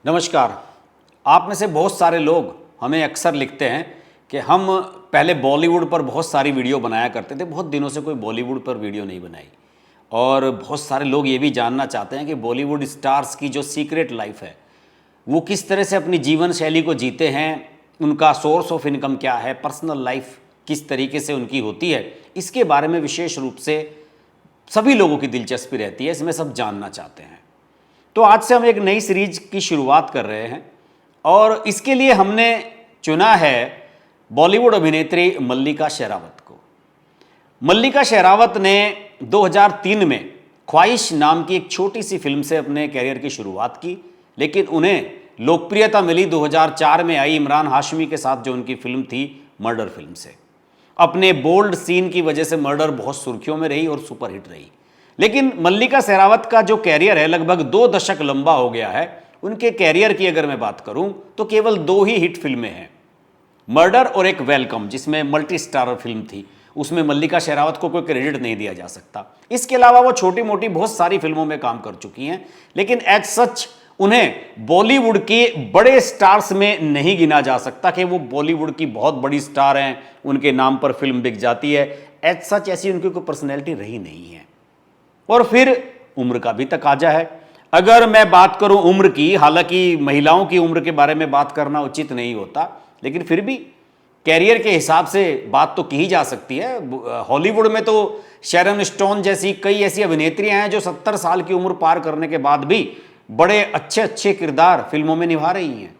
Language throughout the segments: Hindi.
नमस्कार। आप में से बहुत सारे लोग हमें अक्सर लिखते हैं कि हम पहले बॉलीवुड पर बहुत सारी वीडियो बनाया करते थे, बहुत दिनों से कोई बॉलीवुड पर वीडियो नहीं बनाई। और बहुत सारे लोग ये भी जानना चाहते हैं कि बॉलीवुड स्टार्स की जो सीक्रेट लाइफ है वो किस तरह से अपनी जीवन शैली को जीते हैं, उनका सोर्स ऑफ इनकम क्या है, पर्सनल लाइफ किस तरीके से उनकी होती है। इसके बारे में विशेष रूप से सभी लोगों की दिलचस्पी रहती है, इसमें सब जानना चाहते हैं। तो आज से हम एक नई सीरीज की शुरुआत कर रहे हैं और इसके लिए हमने चुना है बॉलीवुड अभिनेत्री मल्लिका शेरावत को। मल्लिका शेरावत ने 2003 में ख्वाहिश नाम की एक छोटी सी फिल्म से अपने कैरियर की शुरुआत की, लेकिन उन्हें लोकप्रियता मिली 2004 में आई इमरान हाशमी के साथ जो उनकी फिल्म थी मर्डर फिल्म से। अपने बोल्ड सीन की वजह से मर्डर बहुत सुर्खियों में रही और सुपरहिट रही। लेकिन मल्लिका शेरावत का जो कैरियर है लगभग 2 दशक लंबा हो गया है। उनके कैरियर की अगर मैं बात करूं तो केवल 2 ही हिट फिल्में हैं, मर्डर और एक वेलकम जिसमें मल्टी स्टारर फिल्म थी। उसमें मल्लिका शेरावत को कोई क्रेडिट नहीं दिया जा सकता। इसके अलावा वो छोटी मोटी बहुत सारी फिल्मों में काम कर चुकी हैं, लेकिन एज सच उन्हें बॉलीवुड के बड़े स्टार्स में नहीं गिना जा सकता कि वो बॉलीवुड की बहुत बड़ी स्टार हैं, उनके नाम पर फिल्म बिक जाती है। एज सच ऐसी उनकी कोई पर्सनैलिटी रही नहीं है। और फिर उम्र का भी तकाजा है। अगर मैं बात करूं उम्र की, हालांकि महिलाओं की उम्र के बारे में बात करना उचित नहीं होता, लेकिन फिर भी कैरियर के हिसाब से बात तो की ही जा सकती है। हॉलीवुड में तो शैरन स्टोन जैसी कई ऐसी अभिनेत्रियां हैं जो 70 साल की उम्र पार करने के बाद भी बड़े अच्छे अच्छे किरदार फिल्मों में निभा रही हैं।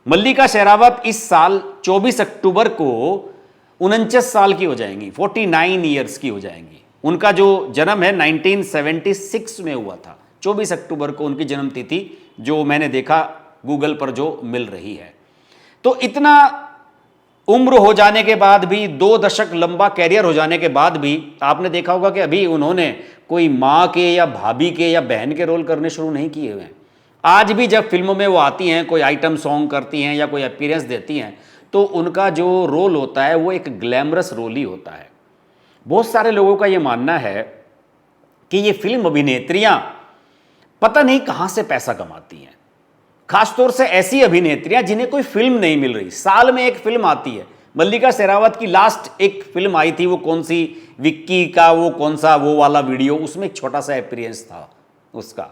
मल्लिका शेरावत इस साल 24 अक्टूबर को 49 साल की हो जाएंगी, 49 ईयर्स की हो जाएंगी। उनका जो जन्म है 1976 में हुआ था। 24 अक्टूबर को उनकी जन्म तिथि जो मैंने देखा गूगल पर जो मिल रही है। तो इतना उम्र हो जाने के बाद भी, 2 दशक लंबा कैरियर हो जाने के बाद भी आपने देखा होगा कि अभी उन्होंने कोई माँ के या भाभी के या बहन के रोल करने शुरू नहीं किए हुए हैं। आज भी जब फिल्मों में वो आती हैं, कोई आइटम सॉन्ग करती हैं या कोई अपीयरेंस देती हैं, तो उनका जो रोल होता है वो एक ग्लैमरस रोल ही होता है। बहुत सारे लोगों का ये मानना है कि ये फिल्म अभिनेत्रियां पता नहीं कहां से पैसा कमाती हैं, खासतौर से ऐसी अभिनेत्रियां जिन्हें कोई फिल्म नहीं मिल रही। साल में एक फिल्म आती है। मल्लिका शेरावत की लास्ट एक फिल्म आई थी, वो कौन सी, विक्की का वो कौन सा वो वाला वीडियो, उसमें एक छोटा सा अपीयरेंस था उसका।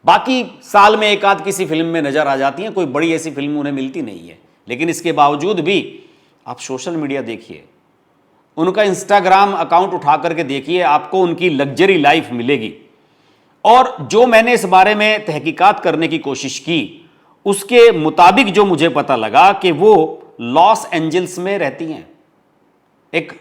बाकी साल में एक आध किसी फिल्म में नजर आ जाती हैं, कोई बड़ी ऐसी फिल्म उन्हें मिलती नहीं है। लेकिन इसके बावजूद भी आप सोशल मीडिया देखिए, उनका इंस्टाग्राम अकाउंट उठा करके देखिए, आपको उनकी लग्जरी लाइफ मिलेगी। और जो मैंने इस बारे में तहकीकात करने की कोशिश की उसके मुताबिक जो मुझे पता लगा कि वो लॉस एंजल्स में रहती हैं। एक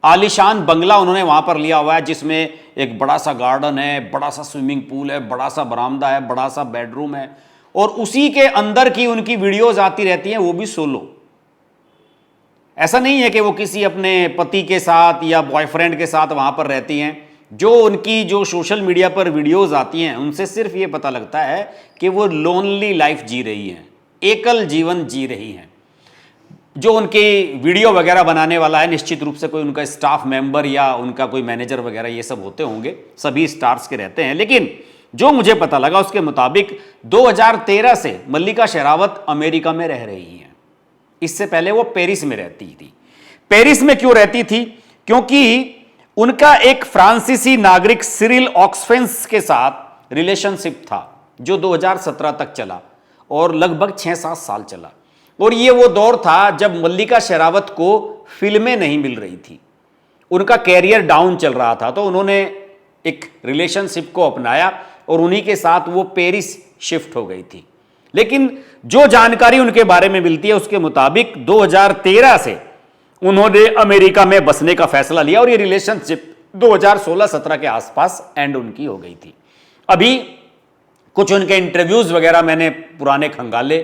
आलीशान बंगला उन्होंने वहां पर लिया हुआ है जिसमें एक बड़ा सा गार्डन है, बड़ा सा स्विमिंग पूल है, बड़ा सा बरामदा है, बड़ा सा बेडरूम है, और उसी के अंदर की उनकी वीडियोज आती रहती हैं, वो भी सोलो। ऐसा नहीं है कि वो किसी अपने पति के साथ या बॉयफ्रेंड के साथ वहां पर रहती हैं। जो उनकी जो सोशल मीडिया पर वीडियोस आती हैं उनसे सिर्फ ये पता लगता है कि वो लोनली लाइफ जी रही हैं, एकल जीवन जी रही हैं। जो उनके वीडियो वगैरह बनाने वाला है निश्चित रूप से कोई उनका स्टाफ मेंबर या उनका कोई मैनेजर वगैरह ये सब होते होंगे, सभी स्टार्स के रहते हैं। लेकिन जो मुझे पता लगा उसके मुताबिक 2013 से मल्लिका शेरावत अमेरिका में रह रही हैं। इससे पहले वो पेरिस में रहती थी। पेरिस में क्यों रहती थी? क्योंकि उनका एक फ्रांसीसी नागरिक सिरिल ऑक्सफेंस के साथ रिलेशनशिप था जो 2017 तक चला और लगभग 6-7 साल चला। और ये वो दौर था जब मल्लिका शेरावत को फिल्में नहीं मिल रही थी, उनका कैरियर डाउन चल रहा था। तो उन्होंने एक रिलेशनशिप को अपनाया और उन्हीं के साथ वो पेरिस शिफ्ट हो गई थी। लेकिन जो जानकारी उनके बारे में मिलती है उसके मुताबिक 2013 से उन्होंने अमेरिका में बसने का फैसला लिया और ये रिलेशनशिप 2016-17 के आसपास एंड उनकी हो गई थी। अभी कुछ उनके इंटरव्यूज वगैरह मैंने पुराने खंगाले,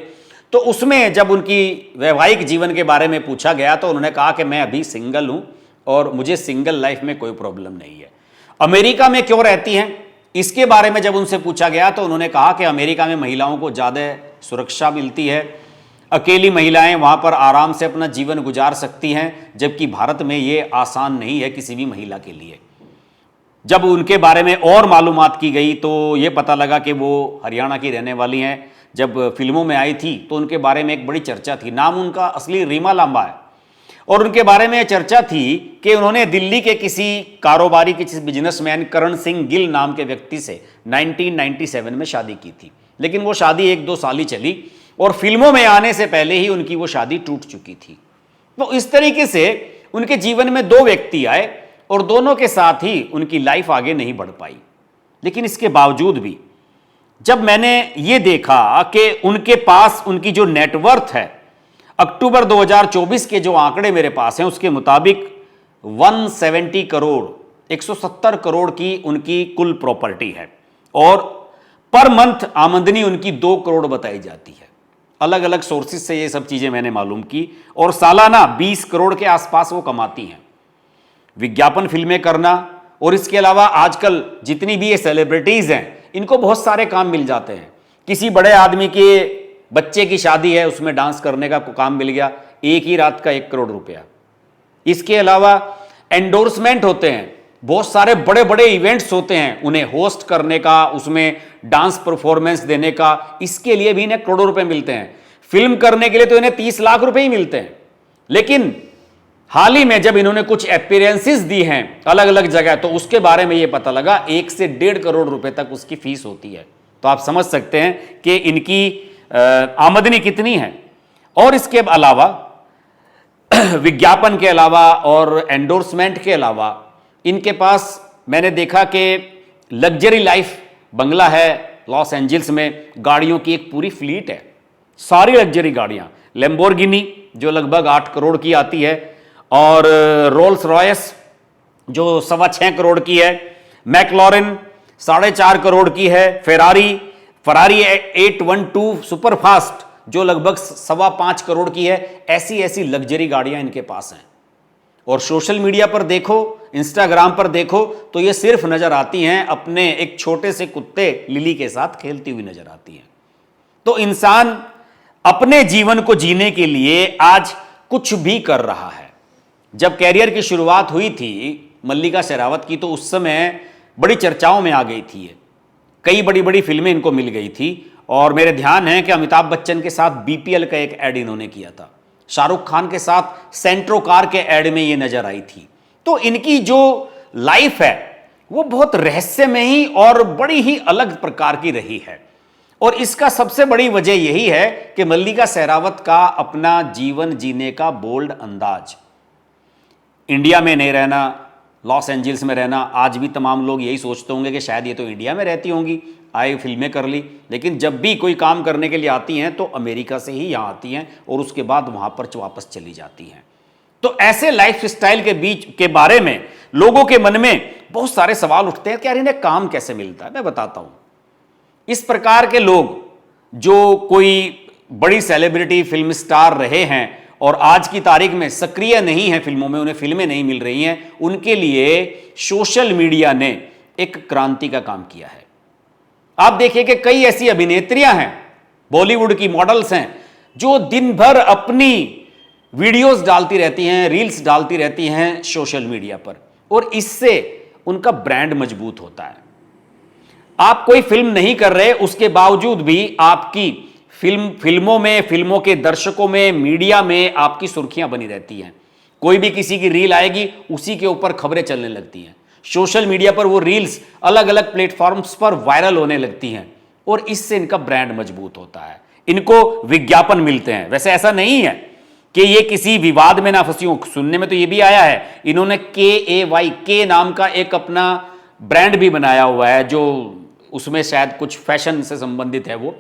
तो उसमें जब उनकी वैवाहिक जीवन के बारे में पूछा गया तो उन्होंने कहा कि मैं अभी सिंगल हूं और मुझे सिंगल लाइफ में कोई प्रॉब्लम नहीं है। अमेरिका में क्यों रहती हैं इसके बारे में जब उनसे पूछा गया तो उन्होंने कहा कि अमेरिका में महिलाओं को ज़्यादा सुरक्षा मिलती है, अकेली महिलाएं वहां पर आराम से अपना जीवन गुजार सकती हैं, जबकि भारत में ये आसान नहीं है किसी भी महिला के लिए। जब उनके बारे में और मालूमात की गई तो ये पता लगा कि वो हरियाणा की रहने वाली हैं, जब फिल्मों में आई थी तो उनके बारे में एक बड़ी चर्चा थी। नाम उनका असली रीमा लांबा है और उनके बारे में चर्चा थी कि उन्होंने दिल्ली के किसी कारोबारी, किसी बिजनेसमैन करण सिंह गिल नाम के व्यक्ति से 1997 में शादी की थी। लेकिन वो शादी 1-2 साल ही चली और फिल्मों में आने से पहले ही उनकी वो शादी टूट चुकी थी। तो इस तरीके से उनके जीवन में 2 व्यक्ति आए और दोनों के साथ ही उनकी लाइफ आगे नहीं बढ़ पाई। लेकिन इसके बावजूद भी जब मैंने ये देखा कि उनके पास उनकी जो नेटवर्थ है, अक्टूबर 2024 के जो आंकड़े मेरे पास हैं उसके मुताबिक 170 करोड़ 170 करोड़ की उनकी कुल प्रॉपर्टी है और पर मंथ आमदनी उनकी 2 करोड़ बताई जाती है। अलग अलग सोर्सेज से ये सब चीज़ें मैंने मालूम की और सालाना 20 करोड़ के आसपास वो कमाती हैं। विज्ञापन फिल्में करना और इसके अलावा आजकल जितनी भी ये सेलिब्रिटीज़ हैं इनको बहुत सारे काम मिल जाते हैं। किसी बड़े आदमी के बच्चे की शादी है, उसमें डांस करने का काम मिल गया, एक ही रात का 1 करोड़ रुपया। इसके अलावा एंडोर्समेंट होते हैं, बहुत सारे बड़े बड़े इवेंट्स होते हैं, उन्हें होस्ट करने का, उसमें डांस परफॉर्मेंस देने का, इसके लिए भी इन्हें करोड़ों रुपए मिलते हैं। फिल्म करने के लिए तो इन्हें 30 लाख रुपए ही मिलते हैं। लेकिन हाल ही में जब इन्होंने कुछ अपीयरेंसेस दी हैं अलग अलग जगह, तो उसके बारे में यह पता लगा 1 से 1.5 करोड़ रुपए तक उसकी फीस होती है। तो आप समझ सकते हैं कि इनकी आमदनी कितनी है। और इसके अलावा विज्ञापन के अलावा और एंडोर्समेंट के अलावा इनके पास मैंने देखा कि लग्जरी लाइफ बंगला है लॉस एंजल्स में, गाड़ियों की एक पूरी फ्लीट है, सारी लग्जरी गाड़ियां, लैम्बोर्गिनी जो लगभग 8 करोड़ की आती है और रोल्स रॉयस जो 6.25 करोड़ की है, मैकलॉरिन 4.5 करोड़ की है, फरारी 812 सुपर फास्ट जो लगभग 5.25 करोड़ की है। ऐसी ऐसी लग्जरी गाड़ियां इनके पास हैं। और सोशल मीडिया पर देखो, इंस्टाग्राम पर देखो तो ये सिर्फ नजर आती हैं अपने एक छोटे से कुत्ते लिली के साथ खेलती हुई नजर आती हैं। तो इंसान अपने जीवन को जीने के लिए आज कुछ भी कर रहा है। जब कैरियर की शुरुआत हुई थी मल्लिका शेरावत की, तो उस समय बड़ी चर्चाओं में आ गई थी ये, कई बड़ी बड़ी फिल्में इनको मिल गई थी। और मेरे ध्यान है कि अमिताभ बच्चन के साथ बीपीएल का एक ऐड इन्होंने किया था, शाहरुख खान के साथ सेंट्रो कार के ऐड में ये नजर आई थी। तो इनकी जो लाइफ है वो बहुत रहस्यमयी और बड़ी ही अलग प्रकार की रही है। और इसका सबसे बड़ी वजह यही है कि मल्लिका शेरावत का अपना जीवन जीने का बोल्ड अंदाज, इंडिया में नहीं रहना, लॉस एंजल्स में रहना। आज भी तमाम लोग यही सोचते होंगे कि शायद ये तो इंडिया में रहती होंगी, आए फिल्में कर ली, लेकिन जब भी कोई काम करने के लिए आती हैं तो अमेरिका से ही यहाँ आती हैं और उसके बाद वहाँ पर वापस चली जाती हैं। तो ऐसे लाइफ स्टाइल के बीच के बारे में लोगों के मन में बहुत सारे सवाल उठते हैं कि यार इन्हें काम कैसे मिलता है। मैं बताता हूँ, इस प्रकार के लोग जो कोई बड़ी सेलिब्रिटी फिल्म स्टार रहे हैं और आज की तारीख में सक्रिय नहीं है फिल्मों में, उन्हें फिल्में नहीं मिल रही हैं, उनके लिए सोशल मीडिया ने एक क्रांति का काम किया है। आप देखिए कि कई ऐसी अभिनेत्रियां हैं, बॉलीवुड की मॉडल्स हैं, जो दिन भर अपनी वीडियोस डालती रहती हैं, रील्स डालती रहती हैं सोशल मीडिया पर, और इससे उनका ब्रांड मजबूत होता है। आप कोई फिल्म नहीं कर रहे, उसके बावजूद भी आपकी फिल्मों में, फिल्मों के दर्शकों में, मीडिया में आपकी सुर्खियां बनी रहती हैं। कोई भी किसी की रील आएगी, उसी के ऊपर खबरें चलने लगती हैं। सोशल मीडिया पर वो रील्स अलग अलग प्लेटफॉर्म्स पर वायरल होने लगती हैं और इससे इनका ब्रांड मजबूत होता है, इनको विज्ञापन मिलते हैं। वैसे ऐसा नहीं है कि ये किसी विवाद में ना फंसी हो, सुनने में तो ये भी आया है इन्होंने KAY नाम का एक अपना ब्रांड भी बनाया हुआ है, जो उसमें शायद कुछ फैशन से संबंधित है वो,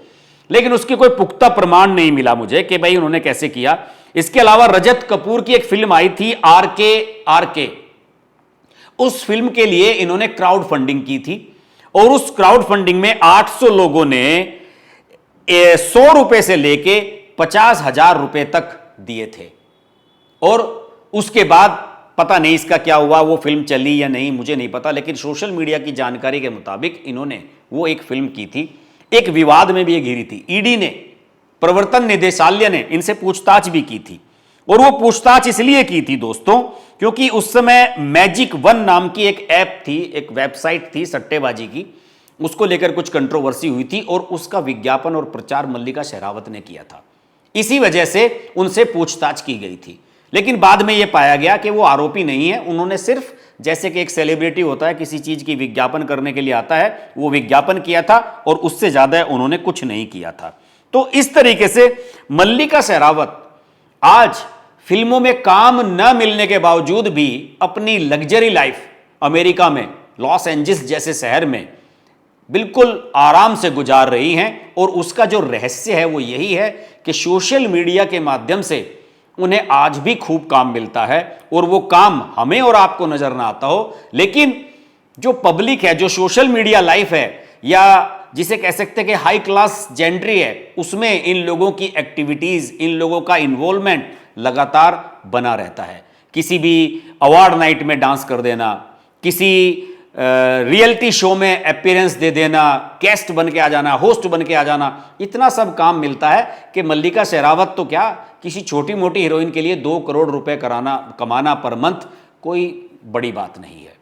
लेकिन उसके कोई पुख्ता प्रमाण नहीं मिला मुझे कि भाई उन्होंने कैसे किया। इसके अलावा रजत कपूर की एक फिल्म आई थी RK, उस फिल्म के लिए इन्होंने क्राउड फंडिंग की थी और उस क्राउड फंडिंग में 800 लोगों ने 100 रुपए से लेके 50,000 रुपए तक दिए थे। और उसके बाद पता नहीं इसका क्या हुआ, वो फिल्म चली या नहीं मुझे नहीं पता, लेकिन सोशल मीडिया की जानकारी के मुताबिक इन्होंने वो एक फिल्म की थी, एक विवाद में भी ये घिरी थी। ईडी ने, प्रवर्तन निदेशालय ने इनसे पूछताछ भी की थी, और वो पूछताछ इसलिए की थी दोस्तों क्योंकि उस समय मैजिक 1 नाम की एक ऐप थी, एक वेबसाइट थी सट्टेबाजी की, उसको लेकर कुछ कंट्रोवर्सी हुई थी और उसका विज्ञापन और प्रचार मल्लिका शेरावत ने किया था। इसी वजह से उनसे पूछताछ की गई थी, लेकिन बाद में यह पाया गया कि वो आरोपी नहीं है। उन्होंने सिर्फ, जैसे कि एक सेलिब्रिटी होता है किसी चीज की विज्ञापन करने के लिए आता है, वो विज्ञापन किया था और उससे ज्यादा उन्होंने कुछ नहीं किया था। तो इस तरीके से मल्लिका शेरावत आज फिल्मों में काम न मिलने के बावजूद भी अपनी लग्जरी लाइफ अमेरिका में लॉस एंजल्स जैसे शहर में बिल्कुल आराम से गुजार रही हैं। और उसका जो रहस्य है वो यही है कि सोशल मीडिया के माध्यम से उन्हें आज भी खूब काम मिलता है, और वो काम हमें और आपको नजर ना आता हो, लेकिन जो पब्लिक है, जो सोशल मीडिया लाइफ है, या जिसे कह सकते हैं कि हाई क्लास जेंट्री है, उसमें इन लोगों की एक्टिविटीज, इन लोगों का इन्वॉल्वमेंट लगातार बना रहता है। किसी भी अवार्ड नाइट में डांस कर देना, किसी रियलिटी शो में अपीयरेंस दे देना, गेस्ट बन के आ जाना, होस्ट बन के आ जाना, इतना सब काम मिलता है कि मल्लिका शेरावत तो क्या, किसी छोटी मोटी हीरोइन के लिए 2 करोड़ रुपए कमाना पर मंथ कोई बड़ी बात नहीं है।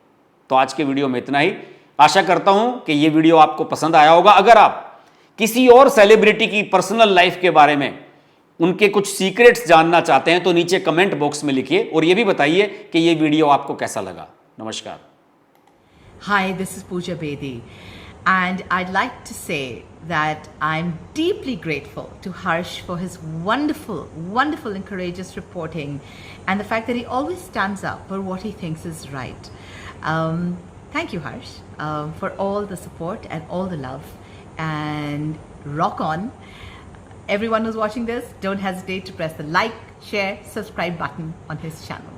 तो आज के वीडियो में इतना ही। आशा करता हूं कि यह वीडियो आपको पसंद आया होगा। अगर आप किसी और सेलिब्रिटी की पर्सनल लाइफ के बारे में, उनके कुछ सीक्रेट्स जानना चाहते हैं तो नीचे कमेंट बॉक्स में लिखिए और यह भी बताइए कि यह वीडियो आपको कैसा लगा। नमस्कार। Hi, this is Pooja Bedi, and I'd like to say that I'm deeply grateful to Harsh for his wonderful, wonderful and courageous reporting, and the fact that he always stands up for what he thinks is right. Thank you, Harsh, for all the support and all the love, and rock on. Everyone who's watching this, don't hesitate to press the like, share, subscribe button on his channel.